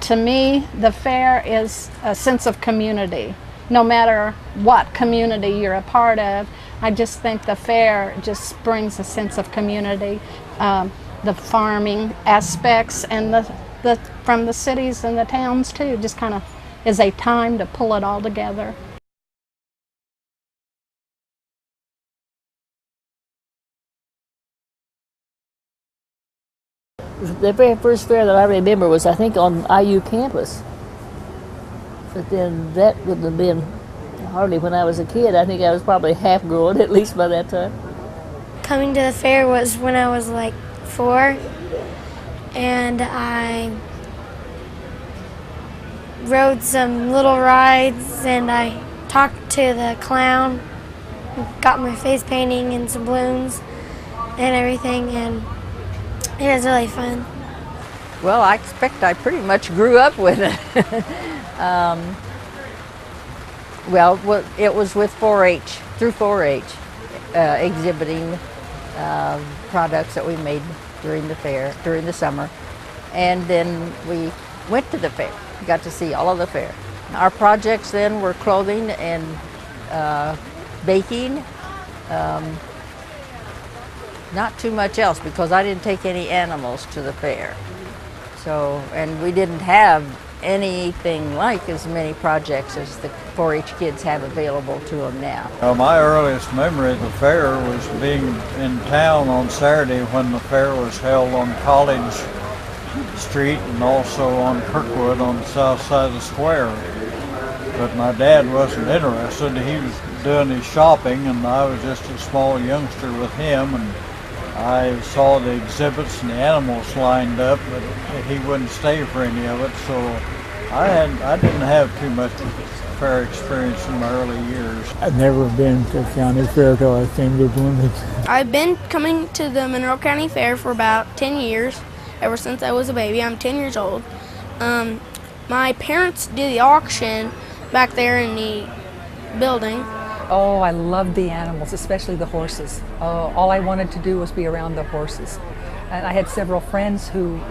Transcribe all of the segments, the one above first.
to me, the fair is a sense of community. No matter what community you're a part of, I just think the fair just brings a sense of community. The farming aspects and the from the cities and the towns too, just kind of is a time to pull it all together. The very first fair that I remember was, I think, on IU campus. But then that wouldn't have been hardly when I was a kid. I think I was probably half grown, at least by that time. Coming to the fair was when I was like 4, and I rode some little rides, and I talked to the clown, got my face painting and some balloons and everything, and it was really fun. Well, I expect I pretty much grew up with it. Well, it was with 4-H, through 4-H, exhibiting products that we made during the fair, during the summer. And then we went to the fair, got to see all of the fair. Our projects then were clothing and baking. Not too much else, because I didn't take any animals to the fair. So, and we didn't have anything like as many projects as the 4-H kids have available to them now. My earliest memory of the fair was being in town on Saturday when the fair was held on College Street and also on Kirkwood on the south side of the square. But my dad wasn't interested. He was doing his shopping, and I was just a small youngster with him, and I saw the exhibits and the animals lined up, but he wouldn't stay for any of it, so I didn't have too much fair experience in my early years. I've never been to county fair till I came to Bloomington. I've been coming to the Monroe County Fair for about 10 years, ever since I was a baby. I'm 10 years old. My parents did the auction back there in the building. Oh, I loved the animals, especially the horses. All I wanted to do was be around the horses. And I had several friends who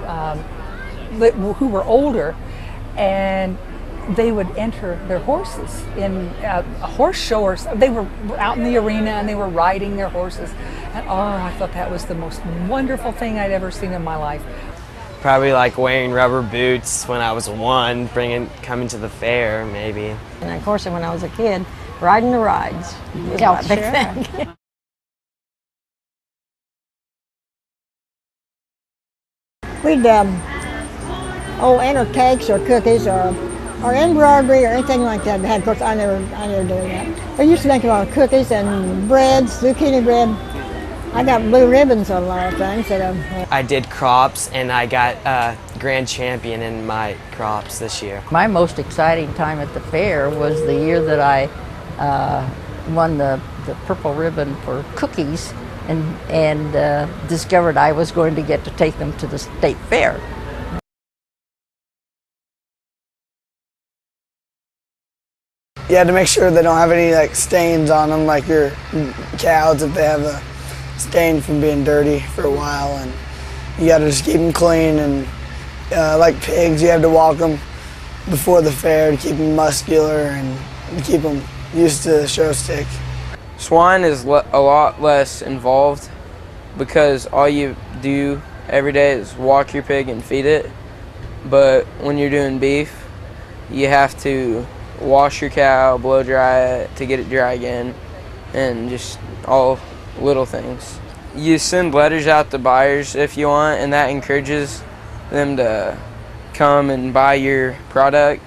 were older, and they would enter their horses in a horse show, or they were out in the arena and they were riding their horses. And I thought that was the most wonderful thing I'd ever seen in my life. Probably like wearing rubber boots when I was 1, coming to the fair maybe. And of course, when I was a kid, riding the rides was my big thing. We'd enter cakes or cookies or embroidery or anything like that. Of course, I never did that. We used to make a lot of cookies and breads, zucchini bread. I got blue ribbons on a lot of things. I did crops, and I got grand champion in my crops this year. My most exciting time at the fair was the year that I won the purple ribbon for cookies, and discovered I was going to get to take them to the state fair. You had to make sure they don't have any stains on them, like your cows, if they have a stain from being dirty for a while, and you got to just keep them clean. And like pigs, you have to walk them before the fair to keep them muscular and keep them used to the show stick. Swine is a lot less involved, because all you do every day is walk your pig and feed it. But when you're doing beef, you have to wash your cow, blow dry it to get it dry again, and just all little things. You send letters out to buyers if you want, and that encourages them to come and buy your product.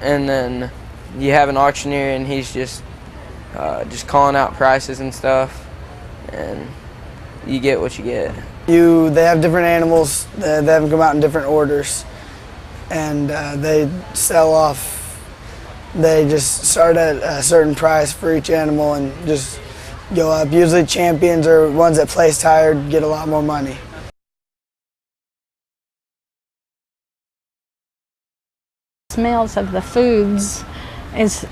And then you have an auctioneer, and he's just calling out prices and stuff, and you get what you get. They have different animals. They have them come out in different orders, and they sell off. They just start at a certain price for each animal and just go up. Usually champions or ones that placed higher get a lot more money. Smells of the foods is,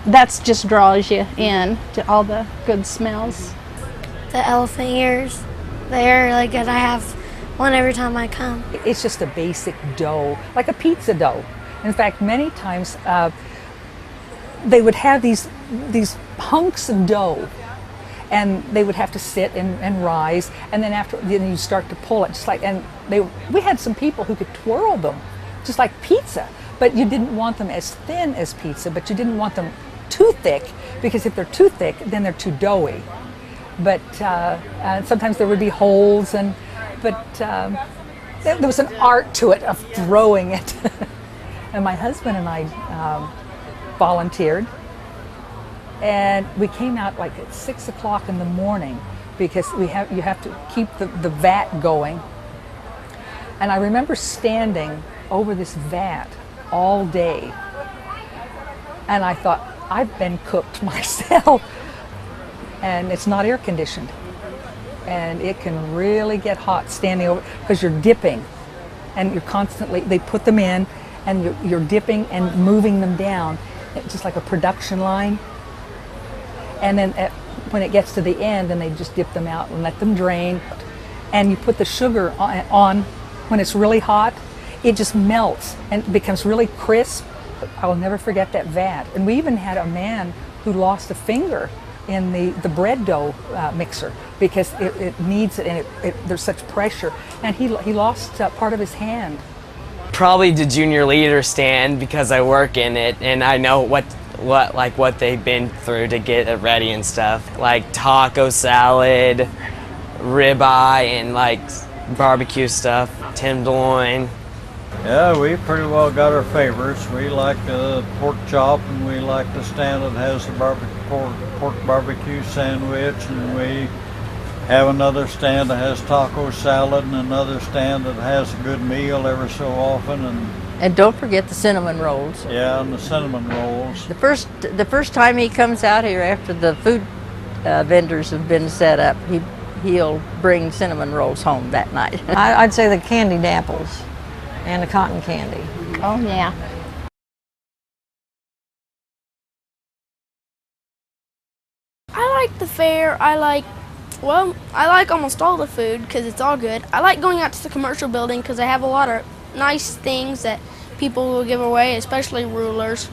that's just draws you in to all the good smells. The elephant ears, they're really good. I have one every time I come. It's just a basic dough, like a pizza dough. In fact, many times they would have these hunks of dough, and they would have to sit and rise, and then you start to pull it, just like, and we had some people who could twirl them, just like pizza, but you didn't want them as thin as pizza, but you didn't want them too thick, because if they're too thick, then they're too doughy. But sometimes there would be holes, but there was an art to it of throwing it. And my husband and I volunteered, and we came out like at 6 o'clock in the morning, because you have to keep the vat going. And I remember standing over this vat all day, and I thought, I've been cooked myself. And it's not air conditioned, and it can really get hot standing over, because you're dipping, and you're constantly, they put them in, and you're dipping and moving them down, just like a production line. And then when it gets to the end, then they just dip them out and let them drain. And you put the sugar on when it's really hot, it just melts and becomes really crisp. I will never forget that vat. And we even had a man who lost a finger in the bread dough mixer, because it needs it, and there's such pressure, and he lost part of his hand. Probably the junior leader stand, because I work in it and I know what they've been through to get it ready and stuff, like taco salad, ribeye, and like barbecue stuff, tenderloin. Yeah, we pretty well got our favorites. We like the pork chop, and we like the stand that has the pork barbecue sandwich, and we have another stand that has taco salad, and another stand that has a good meal every so often. And don't forget the cinnamon rolls. Yeah, and the cinnamon rolls. The first time he comes out here after the food vendors have been set up, he'll bring cinnamon rolls home that night. I'd say the candied apples and the cotton candy. Oh, yeah. I like the fair. I like almost all the food, because it's all good. I like going out to the commercial building, because I have a lot of nice things that people will give away, especially rulers.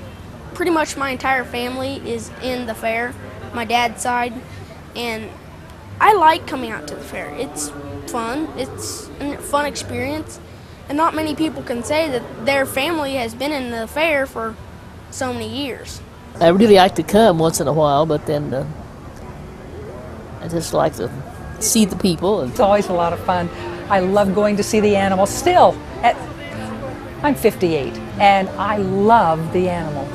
Pretty much my entire family is in the fair, my dad's side, and I like coming out to the fair. It's fun. It's a fun experience, and not many people can say that their family has been in the fair for so many years. I really like to come once in a while, but then I just like to see the people. It's always a lot of fun. I love going to see the animals. Still, I'm 58, and I love the animals.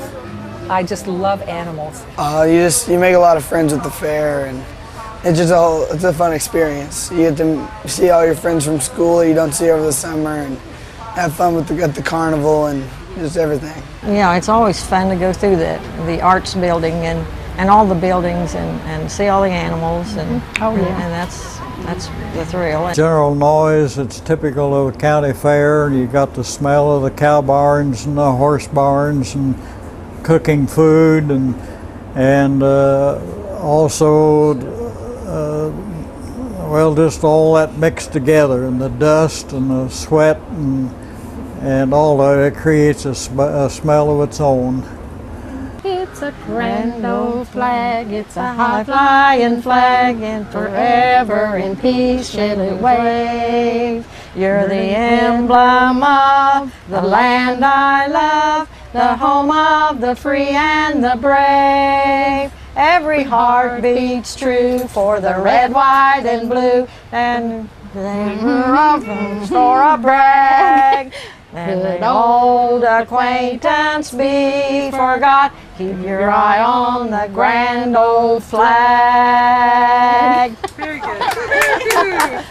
I just love animals. You make a lot of friends at the fair, and it's a fun experience. You get to see all your friends from school you don't see over the summer, and have fun at the carnival and just everything. Yeah, it's always fun to go through the arts building and all the buildings and see all the animals, and and that's the thrill. General noise, it's typical of a county fair. You got the smell of the cow barns and the horse barns and cooking food, and also just all that mixed together, and the dust and the sweat and all of it creates a smell of its own. It's a grand old flag, it's a high-flying flag, and forever in peace shall it wave. You're the emblem of the land I love, the home of the free and the brave. Every heart beats true for the red, white, and blue, and for a brag. Let old acquaintance be forgot. Keep your eye on the grand old flag. Very good.